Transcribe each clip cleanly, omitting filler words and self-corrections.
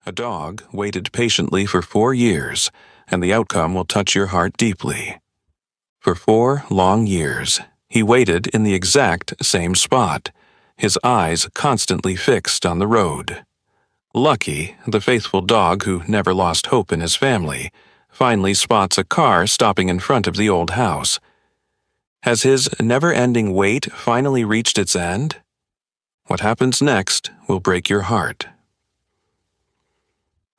A dog waited patiently for 4 years, and the outcome will touch your heart deeply. For 4 long years, he waited in the exact same spot, his eyes constantly fixed on the road. Lucky, the faithful dog who never lost hope in his family, finally spots a car stopping in front of the old house. Has his never-ending wait finally reached its end? What happens next will break your heart.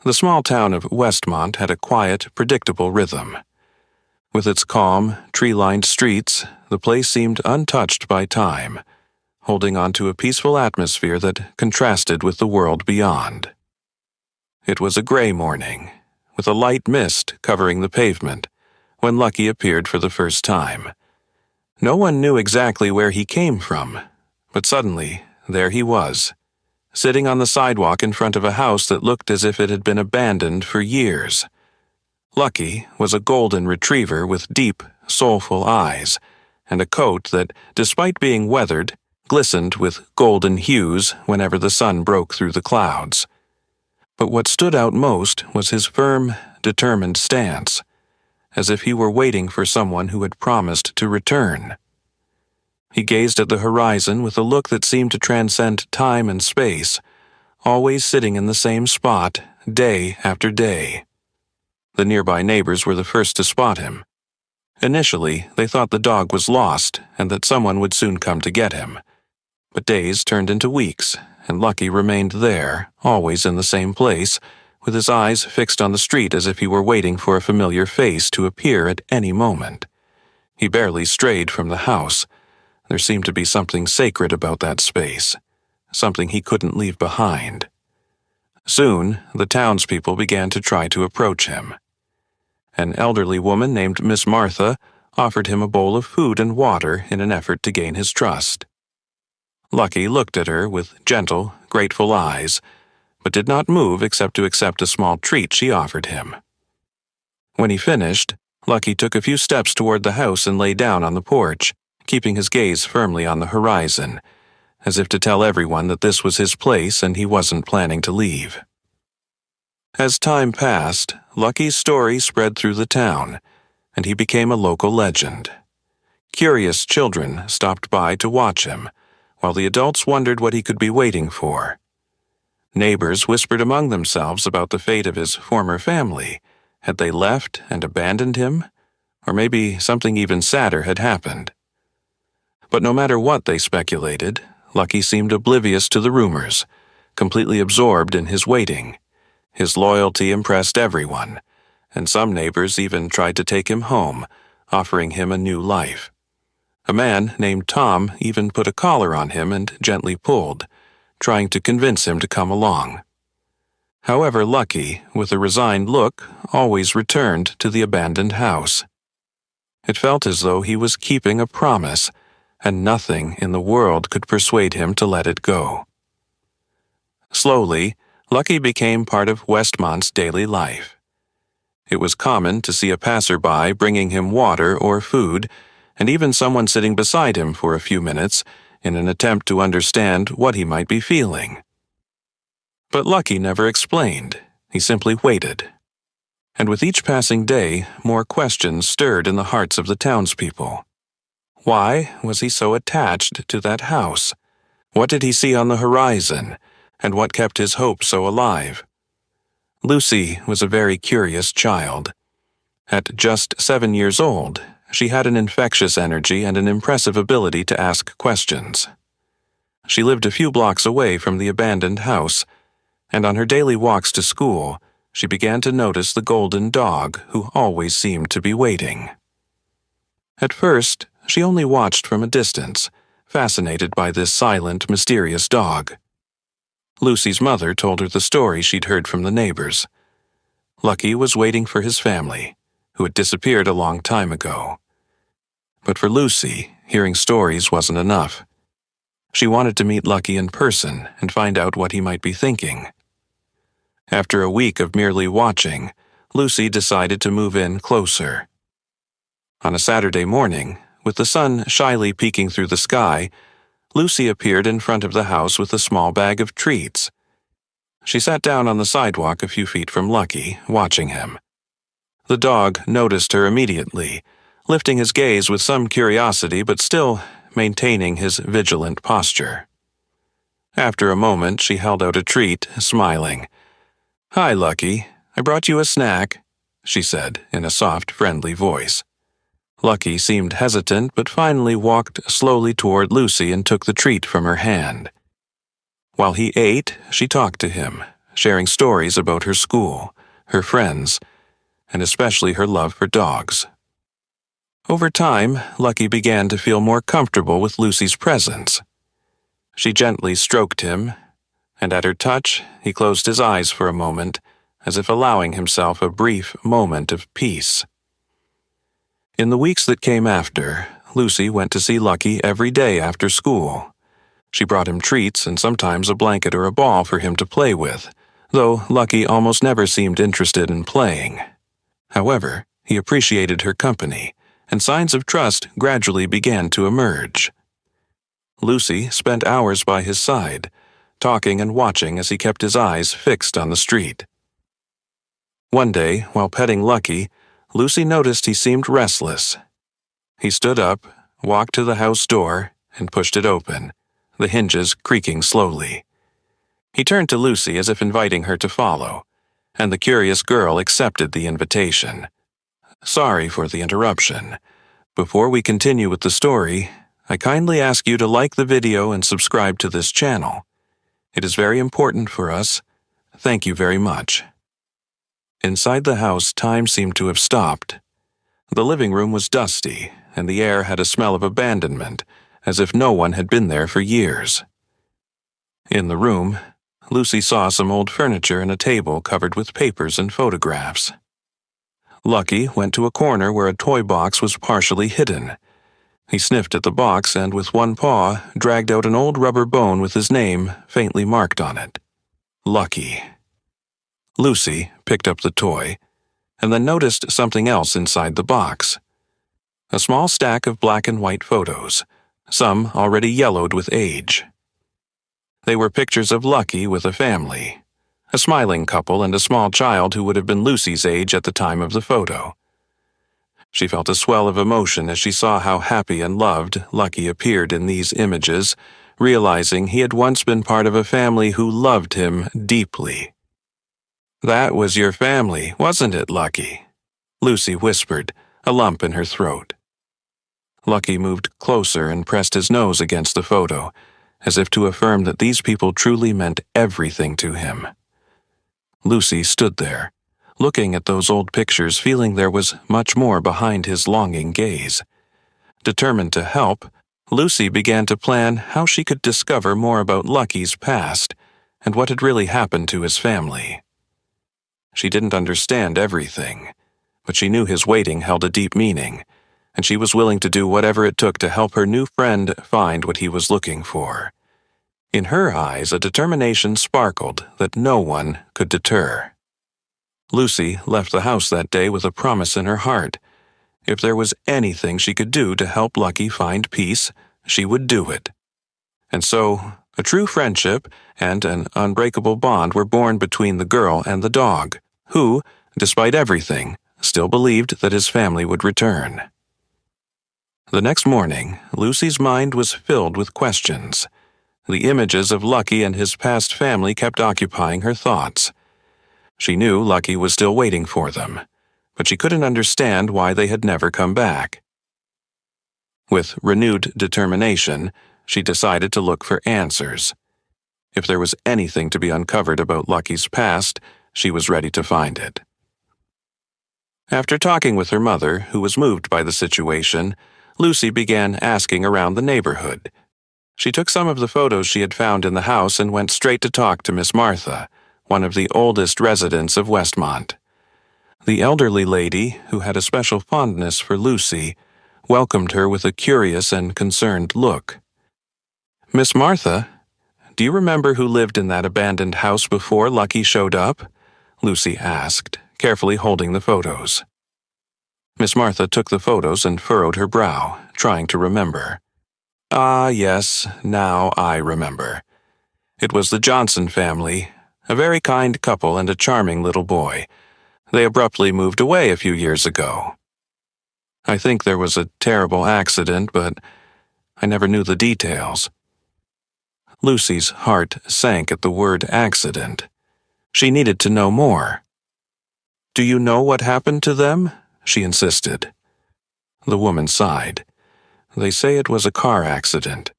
The small town of Westmont had a quiet, predictable rhythm. With its calm, tree-lined streets, the place seemed untouched by time, holding on to a peaceful atmosphere that contrasted with the world beyond. It was a gray morning, with a light mist covering the pavement, when Lucky appeared for the first time. No one knew exactly where he came from, but suddenly, there he was, sitting on the sidewalk in front of a house that looked as if it had been abandoned for years. Lucky was a golden retriever with deep, soulful eyes, and a coat that, despite being weathered, glistened with golden hues whenever the sun broke through the clouds. But what stood out most was his firm, determined stance, as if he were waiting for someone who had promised to return. He gazed at the horizon with a look that seemed to transcend time and space, always sitting in the same spot, day after day. The nearby neighbors were the first to spot him. Initially, they thought the dog was lost and that someone would soon come to get him. But days turned into weeks, and Lucky remained there, always in the same place, with his eyes fixed on the street as if he were waiting for a familiar face to appear at any moment. He barely strayed from the house. There seemed to be something sacred about that space, something he couldn't leave behind. Soon, the townspeople began to try to approach him. An elderly woman named Miss Martha offered him a bowl of food and water in an effort to gain his trust. Lucky looked at her with gentle, grateful eyes, but did not move except to accept a small treat she offered him. When he finished, Lucky took a few steps toward the house and lay down on the porch, keeping his gaze firmly on the horizon, as if to tell everyone that this was his place and he wasn't planning to leave. As time passed, Lucky's story spread through the town, and he became a local legend. Curious children stopped by to watch him, while the adults wondered what he could be waiting for. Neighbors whispered among themselves about the fate of his former family. Had they left and abandoned him? Or maybe something even sadder had happened. But no matter what they speculated, Lucky seemed oblivious to the rumors, completely absorbed in his waiting. His loyalty impressed everyone, and some neighbors even tried to take him home, offering him a new life. A man named Tom even put a collar on him and gently pulled, trying to convince him to come along. However, Lucky, with a resigned look, always returned to the abandoned house. It felt as though he was keeping a promise, and nothing in the world could persuade him to let it go. Slowly, Lucky became part of Westmont's daily life. It was common to see a passerby bringing him water or food, and even someone sitting beside him for a few minutes in an attempt to understand what he might be feeling. But Lucky never explained. He simply waited. And with each passing day, more questions stirred in the hearts of the townspeople. Why was he so attached to that house? What did he see on the horizon, and what kept his hope so alive? Lucy was a very curious child. At just 7 years old, she had an infectious energy and an impressive ability to ask questions. She lived a few blocks away from the abandoned house, and on her daily walks to school, she began to notice the golden dog who always seemed to be waiting. At first, she only watched from a distance, fascinated by this silent, mysterious dog. Lucy's mother told her the story she'd heard from the neighbors. Lucky was waiting for his family, who had disappeared a long time ago. But for Lucy, hearing stories wasn't enough. She wanted to meet Lucky in person and find out what he might be thinking. After a week of merely watching, Lucy decided to move in closer. On a Saturday morning, with the sun shyly peeking through the sky, Lucy appeared in front of the house with a small bag of treats. She sat down on the sidewalk a few feet from Lucky, watching him. The dog noticed her immediately, lifting his gaze with some curiosity but still maintaining his vigilant posture. After a moment, she held out a treat, smiling. "Hi, Lucky. I brought you a snack," she said in a soft, friendly voice. Lucky seemed hesitant but finally walked slowly toward Lucy and took the treat from her hand. While he ate, she talked to him, sharing stories about her school, her friends, and especially her love for dogs. Over time, Lucky began to feel more comfortable with Lucy's presence. She gently stroked him, and at her touch, he closed his eyes for a moment, as if allowing himself a brief moment of peace. In the weeks that came after, Lucy went to see Lucky every day after school. She brought him treats and sometimes a blanket or a ball for him to play with, though Lucky almost never seemed interested in playing. However, he appreciated her company, and signs of trust gradually began to emerge. Lucy spent hours by his side, talking and watching as he kept his eyes fixed on the street. One day, while petting Lucky, Lucy noticed he seemed restless. He stood up, walked to the house door, and pushed it open, the hinges creaking slowly. He turned to Lucy as if inviting her to follow, and the curious girl accepted the invitation. "Sorry for the interruption. Before we continue with the story, I kindly ask you to like the video and subscribe to this channel. It is very important for us. Thank you very much." Inside the house, time seemed to have stopped. The living room was dusty, and the air had a smell of abandonment, as if no one had been there for years. In the room, Lucy saw some old furniture and a table covered with papers and photographs. Lucky went to a corner where a toy box was partially hidden. He sniffed at the box and with one paw dragged out an old rubber bone with his name faintly marked on it. Lucky. Lucy picked up the toy and then noticed something else inside the box. A small stack of black and white photos, some already yellowed with age. They were pictures of Lucky with a family, a smiling couple and a small child who would have been Lucy's age at the time of the photo. She felt a swell of emotion as she saw how happy and loved Lucky appeared in these images, realizing he had once been part of a family who loved him deeply. "That was your family, wasn't it, Lucky?" Lucy whispered, a lump in her throat. Lucky moved closer and pressed his nose against the photo, as if to affirm that these people truly meant everything to him. Lucy stood there, looking at those old pictures, feeling there was much more behind his longing gaze. Determined to help, Lucy began to plan how she could discover more about Lucky's past and what had really happened to his family. She didn't understand everything, but she knew his waiting held a deep meaning, and she was willing to do whatever it took to help her new friend find what he was looking for. In her eyes, a determination sparkled that no one could deter. Lucy left the house that day with a promise in her heart. If there was anything she could do to help Lucky find peace, she would do it. And so, a true friendship and an unbreakable bond were born between the girl and the dog, who, despite everything, still believed that his family would return. The next morning, Lucy's mind was filled with questions. The images of Lucky and his past family kept occupying her thoughts. She knew Lucky was still waiting for them, but she couldn't understand why they had never come back. With renewed determination, she decided to look for answers. If there was anything to be uncovered about Lucky's past, she was ready to find it. After talking with her mother, who was moved by the situation, Lucy began asking around the neighborhood. She took some of the photos she had found in the house and went straight to talk to Miss Martha, one of the oldest residents of Westmont. The elderly lady, who had a special fondness for Lucy, welcomed her with a curious and concerned look. "Miss Martha, do you remember who lived in that abandoned house before Lucky showed up?" Lucy asked, carefully holding the photos. Miss Martha took the photos and furrowed her brow, trying to remember. "Ah, yes, now I remember. It was the Johnson family, A very kind couple and a charming little boy. They abruptly moved away a few years ago. I think there was a terrible accident, but I never knew the details." Lucy's heart sank at the word accident. She needed to know more. "Do you know what happened to them?" she insisted. The woman sighed. "They say it was a car accident.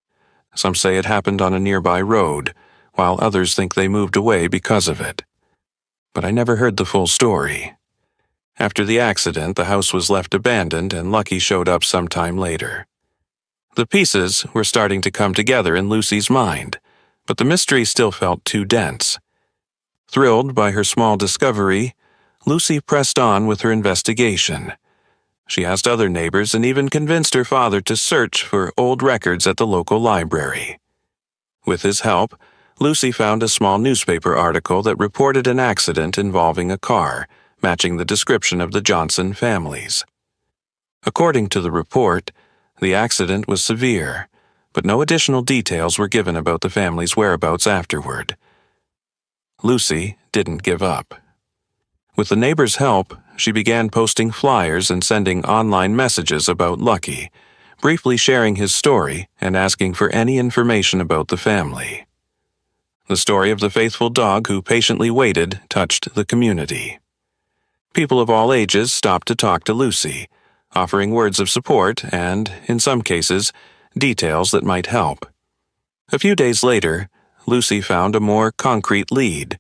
Some say it happened on a nearby road, while others think they moved away because of it. But I never heard the full story. After the accident, the house was left abandoned and Lucky showed up sometime later." The pieces were starting to come together in Lucy's mind, but the mystery still felt too dense. Thrilled by her small discovery, Lucy pressed on with her investigation. She asked other neighbors and even convinced her father to search for old records at the local library. With his help, Lucy found a small newspaper article that reported an accident involving a car, matching the description of the Johnson families. According to the report, the accident was severe, but no additional details were given about the family's whereabouts afterward. Lucy didn't give up. With the neighbors' help, she began posting flyers and sending online messages about Lucky, briefly sharing his story and asking for any information about the family. The story of the faithful dog who patiently waited touched the community. People of all ages stopped to talk to Lucy, offering words of support and, in some cases, details that might help. A few days later, Lucy found a more concrete lead.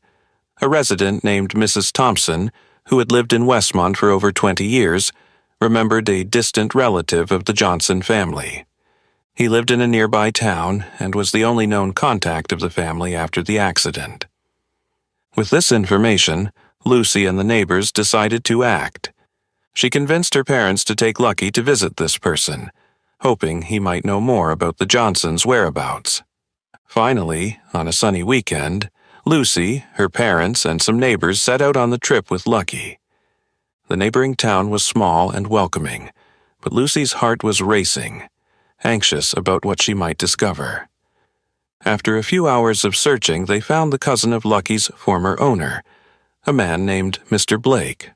A resident named Mrs. Thompson, who had lived in Westmont for over 20 years, remembered a distant relative of the Johnson family. He lived in a nearby town and was the only known contact of the family after the accident. With this information, Lucy and the neighbors decided to act. She convinced her parents to take Lucky to visit this person, hoping he might know more about the Johnsons' whereabouts. Finally, on a sunny weekend, Lucy, her parents, and some neighbors set out on the trip with Lucky. The neighboring town was small and welcoming, but Lucy's heart was racing, anxious about what she might discover. After a few hours of searching, they found the cousin of Lucky's former owner, a man named Mr. Blake.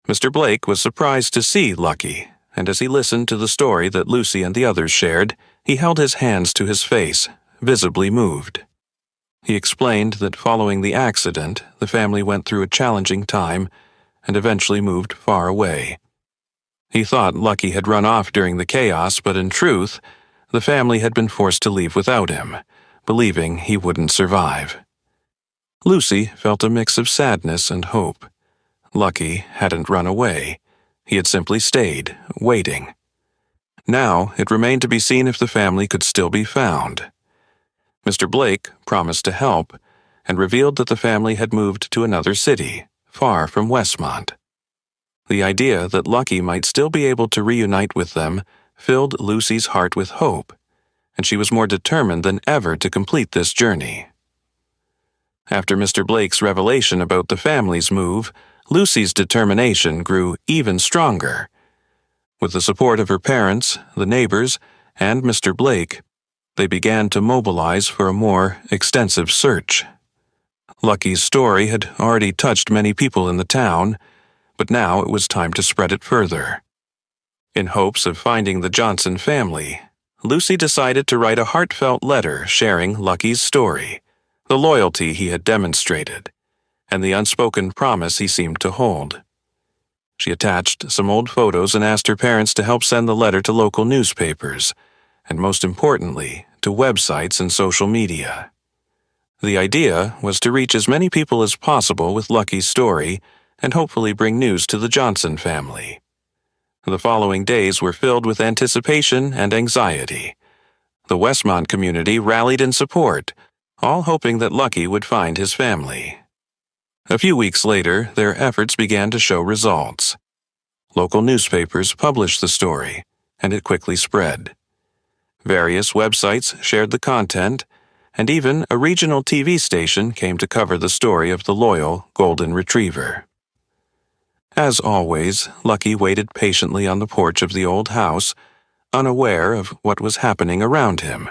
Mr. Blake was surprised to see Lucky, and as he listened to the story that Lucy and the others shared, he held his hands to his face, visibly moved. He explained that following the accident, the family went through a challenging time and eventually moved far away. He thought Lucky had run off during the chaos, but in truth, the family had been forced to leave without him, believing he wouldn't survive. Lucy felt a mix of sadness and hope. Lucky hadn't run away. He had simply stayed, waiting. Now it remained to be seen if the family could still be found. Mr. Blake promised to help and revealed that the family had moved to another city, far from Westmont. The idea that Lucky might still be able to reunite with them filled Lucy's heart with hope, and she was more determined than ever to complete this journey. After Mr. Blake's revelation about the family's move, Lucy's determination grew even stronger. With the support of her parents, the neighbors, and Mr. Blake, they began to mobilize for a more extensive search. Lucky's story had already touched many people in the town, but now it was time to spread it further. In hopes of finding the Johnson family, Lucy decided to write a heartfelt letter sharing Lucky's story, the loyalty he had demonstrated, and the unspoken promise he seemed to hold. She attached some old photos and asked her parents to help send the letter to local newspapers, and most importantly, to websites and social media. The idea was to reach as many people as possible with Lucky's story and hopefully bring news to the Johnson family. The following days were filled with anticipation and anxiety. The Westmont community rallied in support, all hoping that Lucky would find his family. A few weeks later, their efforts began to show results. Local newspapers published the story, and it quickly spread. Various websites shared the content, and even a regional TV station came to cover the story of the loyal golden retriever. As always, Lucky waited patiently on the porch of the old house, unaware of what was happening around him.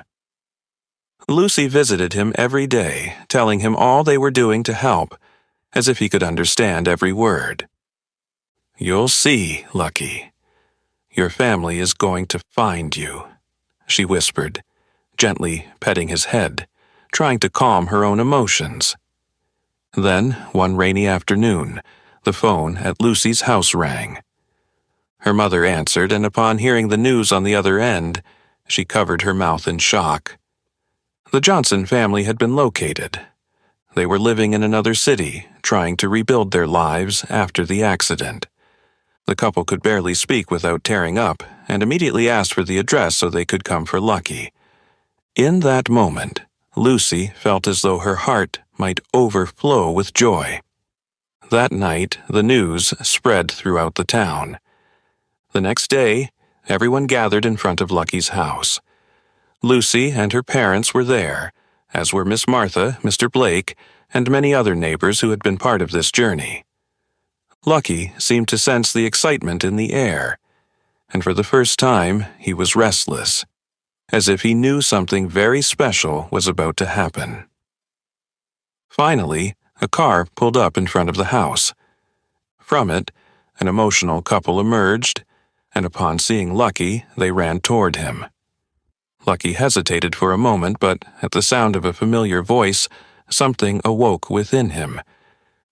Lucy visited him every day, telling him all they were doing to help, as if he could understand every word. "You'll see, Lucky. Your family is going to find you," she whispered, gently petting his head, trying to calm her own emotions. Then, one rainy afternoon, the phone at Lucy's house rang. Her mother answered, and upon hearing the news on the other end, she covered her mouth in shock. The Johnson family had been located. They were living in another city, trying to rebuild their lives after the accident. The couple could barely speak without tearing up, and immediately asked for the address so they could come for Lucky. In that moment, Lucy felt as though her heart might overflow with joy. That night, the news spread throughout the town. The next day, everyone gathered in front of Lucky's house. Lucy and her parents were there, as were Miss Martha, Mr. Blake, and many other neighbors who had been part of this journey. Lucky seemed to sense the excitement in the air, and for the first time he was restless, as if he knew something very special was about to happen. Finally, a car pulled up in front of the house. From it, an emotional couple emerged, and upon seeing Lucky, they ran toward him. Lucky hesitated for a moment, but at the sound of a familiar voice, something awoke within him.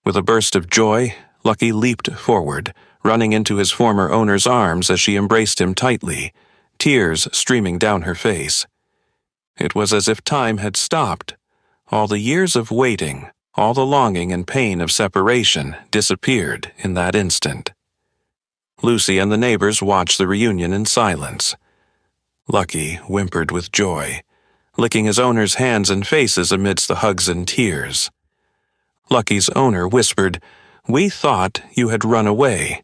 With a burst of joy, Lucky leaped forward, running into his former owner's arms as she embraced him tightly, tears streaming down her face. It was as if time had stopped. All the years of waiting, all the longing and pain of separation disappeared in that instant. Lucy and the neighbors watched the reunion in silence. Lucky whimpered with joy, licking his owner's hands and faces amidst the hugs and tears. Lucky's owner whispered, "We thought you had run away.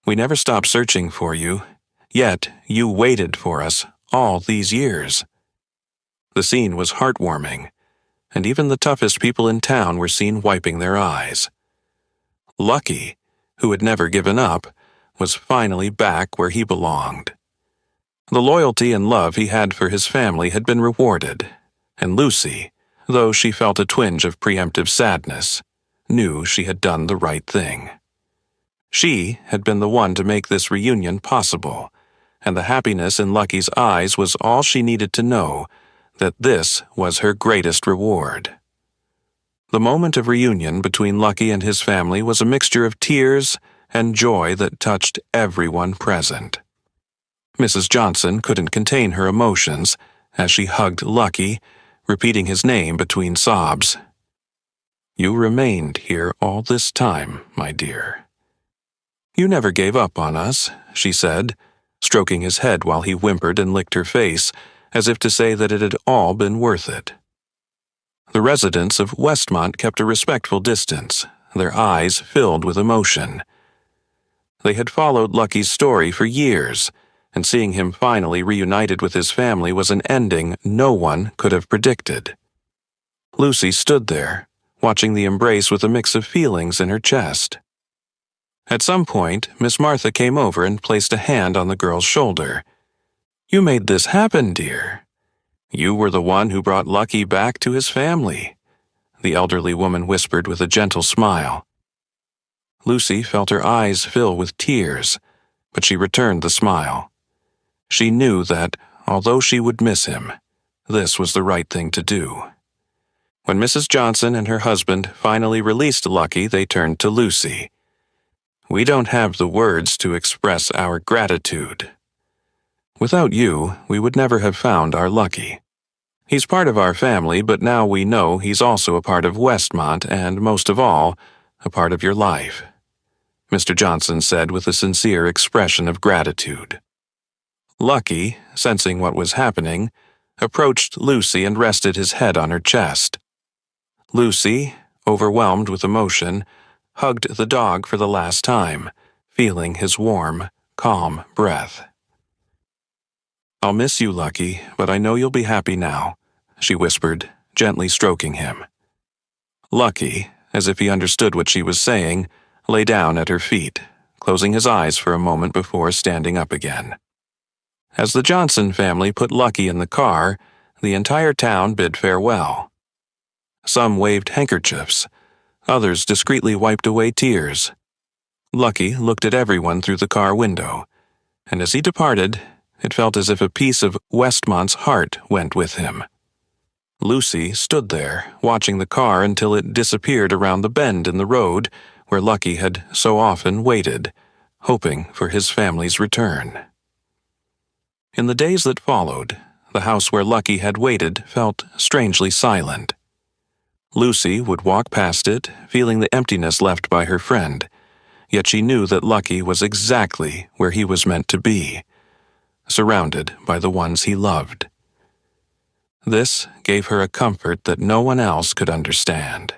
We never stopped searching for you, yet you waited for us all these years." The scene was heartwarming, and even the toughest people in town were seen wiping their eyes. Lucky, who had never given up, was finally back where he belonged. The loyalty and love he had for his family had been rewarded, and Lucy, though she felt a twinge of preemptive sadness, knew she had done the right thing. She had been the one to make this reunion possible, and the happiness in Lucky's eyes was all she needed to know that this was her greatest reward. The moment of reunion between Lucky and his family was a mixture of tears and joy that touched everyone present. Mrs. Johnson couldn't contain her emotions as she hugged Lucky, repeating his name between sobs. "You remained here all this time, my dear. You never gave up on us," she said, stroking his head while he whimpered and licked her face, as if to say that it had all been worth it. The residents of Westmont kept a respectful distance, their eyes filled with emotion. They had followed Lucky's story for years, and seeing him finally reunited with his family was an ending no one could have predicted. Lucy stood there, watching the embrace with a mix of feelings in her chest. At some point, Miss Martha came over and placed a hand on the girl's shoulder. "You made this happen, dear. You were the one who brought Lucky back to his family," the elderly woman whispered with a gentle smile. Lucy felt her eyes fill with tears, but she returned the smile. She knew that, although she would miss him, this was the right thing to do. When Mrs. Johnson and her husband finally released Lucky, they turned to Lucy. "We don't have the words to express our gratitude. Without you, we would never have found our Lucky. He's part of our family, but now we know he's also a part of Westmont and, most of all, a part of your life," Mr. Johnson said with a sincere expression of gratitude. Lucky, sensing what was happening, approached Lucy and rested his head on her chest. Lucy, overwhelmed with emotion, hugged the dog for the last time, feeling his warm, calm breath. "I'll miss you, Lucky, but I know you'll be happy now," she whispered, gently stroking him. Lucky, as if he understood what she was saying, lay down at her feet, closing his eyes for a moment before standing up again. As the Johnson family put Lucky in the car, the entire town bid farewell. Some waved handkerchiefs, others discreetly wiped away tears. Lucky looked at everyone through the car window, and as he departed, it felt as if a piece of Westmont's heart went with him. Lucy stood there, watching the car until it disappeared around the bend in the road where Lucky had so often waited, hoping for his family's return. In the days that followed, the house where Lucky had waited felt strangely silent. Lucy would walk past it, feeling the emptiness left by her friend, yet she knew that Lucky was exactly where he was meant to be, surrounded by the ones he loved. This gave her a comfort that no one else could understand.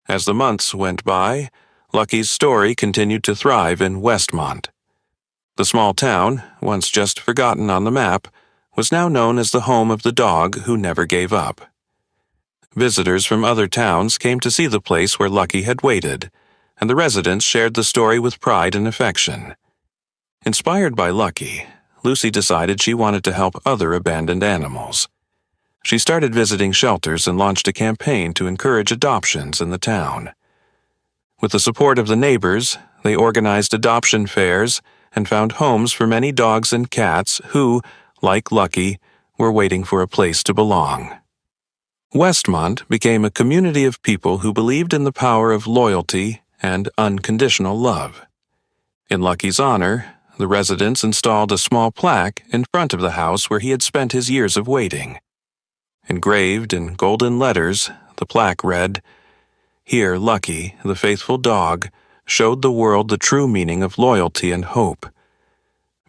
As the months went by, Lucky's story continued to thrive in Westmont. The small town, once just forgotten on the map, was now known as the home of the dog who never gave up. Visitors from other towns came to see the place where Lucky had waited, and the residents shared the story with pride and affection. Inspired by Lucky, Lucy decided she wanted to help other abandoned animals. She started visiting shelters and launched a campaign to encourage adoptions in the town. With the support of the neighbors, they organized adoption fairs and found homes for many dogs and cats who, like Lucky, were waiting for a place to belong. Westmont became a community of people who believed in the power of loyalty and unconditional love. In Lucky's honor, the residents installed a small plaque in front of the house where he had spent his years of waiting. Engraved in golden letters, the plaque read, "Here Lucky, the faithful dog, showed the world the true meaning of loyalty and hope.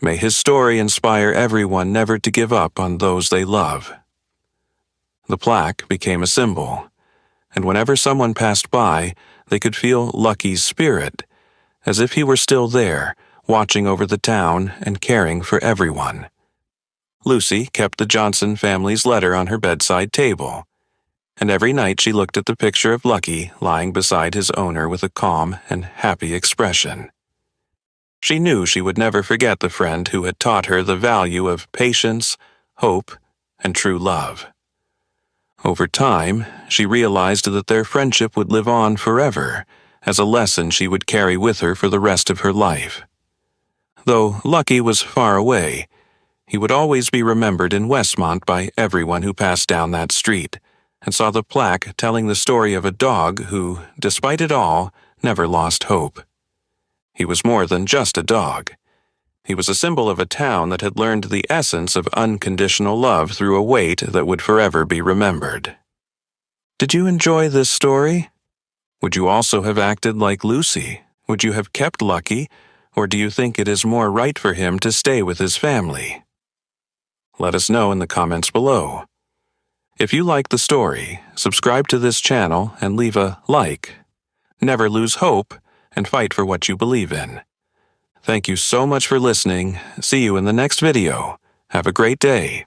May his story inspire everyone never to give up on those they love." The plaque became a symbol, and whenever someone passed by, they could feel Lucky's spirit, as if he were still there, watching over the town and caring for everyone. Lucy kept the Johnson family's letter on her bedside table, and every night she looked at the picture of Lucky lying beside his owner with a calm and happy expression. She knew she would never forget the friend who had taught her the value of patience, hope, and true love. Over time, she realized that their friendship would live on forever, as a lesson she would carry with her for the rest of her life. Though Lucky was far away, he would always be remembered in Westmont by everyone who passed down that street and saw the plaque telling the story of a dog who, despite it all, never lost hope. He was more than just a dog. He was a symbol of a town that had learned the essence of unconditional love through a wait that would forever be remembered. Did you enjoy this story? Would you also have acted like Lucy? Would you have kept Lucky, or do you think it is more right for him to stay with his family? Let us know in the comments below. If you like the story, subscribe to this channel and leave a like. Never lose hope and fight for what you believe in. Thank you so much for listening. See you in the next video. Have a great day.